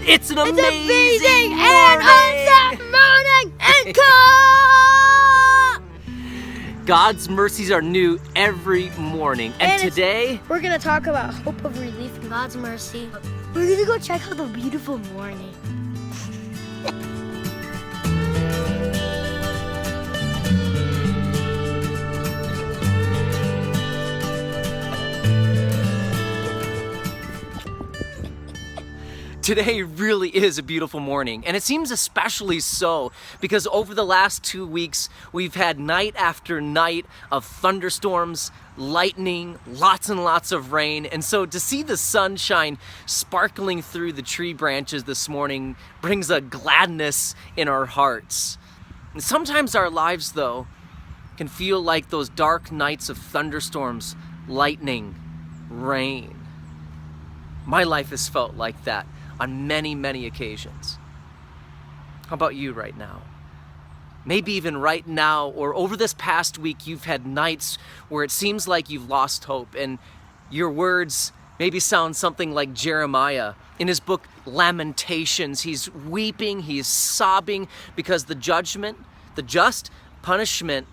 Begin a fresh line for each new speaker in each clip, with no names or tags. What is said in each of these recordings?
It's an amazing
and awesome morning and call!
God's mercies are new every morning. And today,
we're going to talk about hope of relief and God's mercy. We're going to go check out the beautiful morning.
today really is a beautiful morning, and it seems especially so because over the last 2 weeks we've had night after night of thunderstorms, lightning, lots and lots of rain, and so to see the sunshine sparkling through the tree branches this morning brings a gladness in our hearts. And sometimes our lives, though, can feel like those dark nights of thunderstorms, lightning, rain. My life has felt like that on many, many occasions. How about you right now? Maybe even right now or over this past week, you've had nights where it seems like you've lost hope, and your words maybe sound something like Jeremiah. In his book, Lamentations, he's weeping, he's sobbing because the just punishment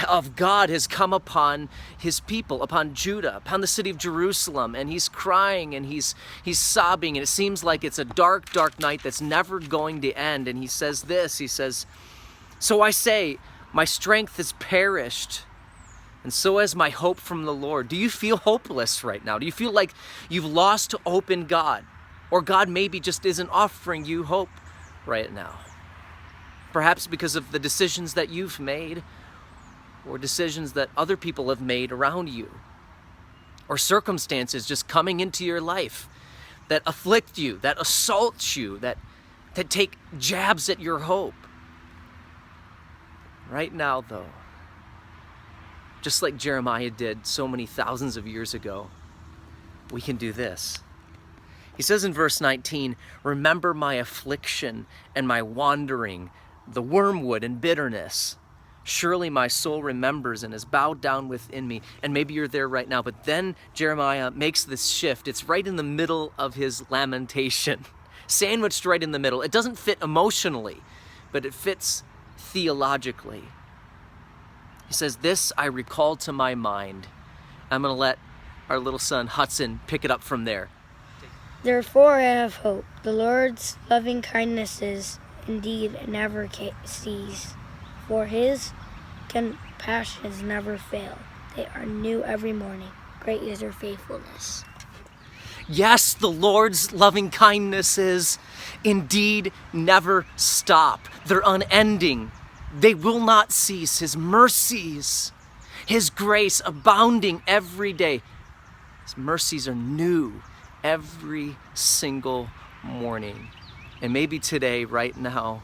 of God has come upon his people, upon Judah, upon the city of Jerusalem, and he's crying and he's sobbing, and it seems like it's a dark, dark night that's never going to end. And he says this, he says, "So I say, my strength has perished, and so has my hope from the Lord." Do you feel hopeless right now? Do you feel like you've lost hope in God? Or God maybe just isn't offering you hope right now? Perhaps because of the decisions that you've made, or decisions that other people have made around you, or circumstances just coming into your life that afflict you, that assault you, that take jabs at your hope. Right now, though, just like Jeremiah did so many thousands of years ago, we can do this. He says in verse 19, "Remember my affliction and my wandering, the wormwood and bitterness. Surely my soul remembers and is bowed down within me." And maybe you're there right now, but then Jeremiah makes this shift. It's right in the middle of his lamentation, sandwiched right in the middle. It doesn't fit emotionally, but it fits theologically. He says, "This I recall to my mind." I'm going to let our little son Hudson pick it up from there.
"Therefore I have hope. The Lord's loving kindnesses indeed never cease. For his compassions never fail. They are new every morning. Great is your faithfulness."
Yes, the Lord's loving kindnesses indeed never stop. They're unending. They will not cease. His mercies, his grace abounding every day. His mercies are new every single morning. And maybe today, right now,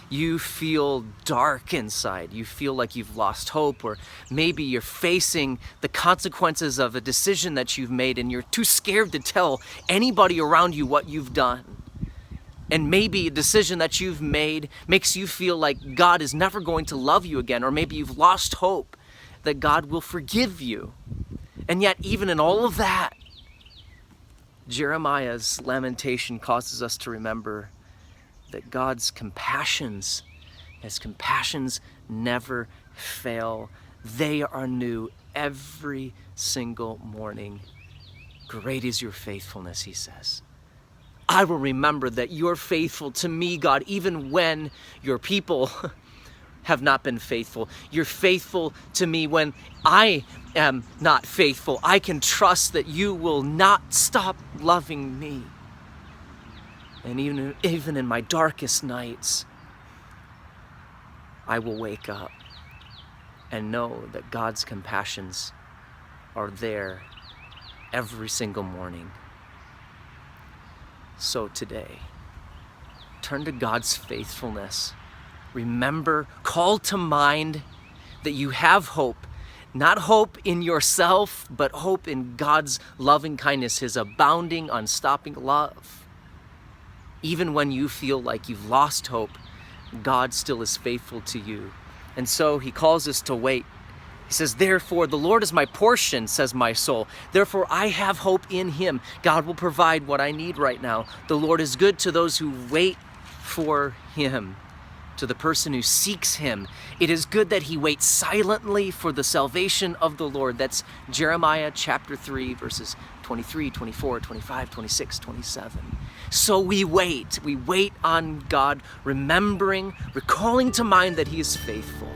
you feel dark inside. You feel like you've lost hope, or maybe you're facing the consequences of a decision that you've made and you're too scared to tell anybody around you what you've done. And maybe a decision that you've made makes you feel like God is never going to love you again, or maybe you've lost hope that God will forgive you. And yet, even in all of that, Jeremiah's lamentation causes us to remember that God's compassions, his compassions never fail. They are new every single morning. Great is your faithfulness, he says. I will remember that you're faithful to me, God, even when your people have not been faithful. You're faithful to me when I am not faithful. I can trust that you will not stop loving me. And even in my darkest nights, I will wake up and know that God's compassions are there every single morning. So today, turn to God's faithfulness. Remember, call to mind that you have hope. Not hope in yourself, but hope in God's loving kindness, his abounding, unstopping love. Even when you feel like you've lost hope, God still is faithful to you. And so he calls us to wait. He He says, therefore, the Lord is my portion, says my soul. Therefore, I have hope in him. God will provide what I need right now. The Lord is good to those who wait for him, to the person who seeks him. It is good that he waits silently for the salvation of the Lord. That's Jeremiah chapter 3, verses 23, 24, 25, 26, 27. So we wait on God, remembering, recalling to mind that he is faithful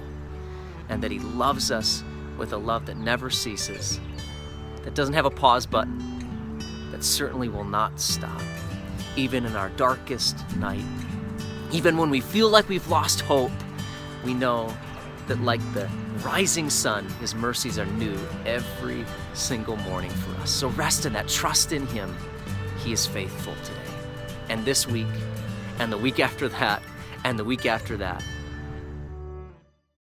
and that he loves us with a love that never ceases, that doesn't have a pause button, that certainly will not stop, even in our darkest night. Even when we feel like we've lost hope, we know that like the rising sun, his mercies are new every single morning for us. So rest in that, trust in him. He is faithful today, and this week, and the week after that, and the week after that.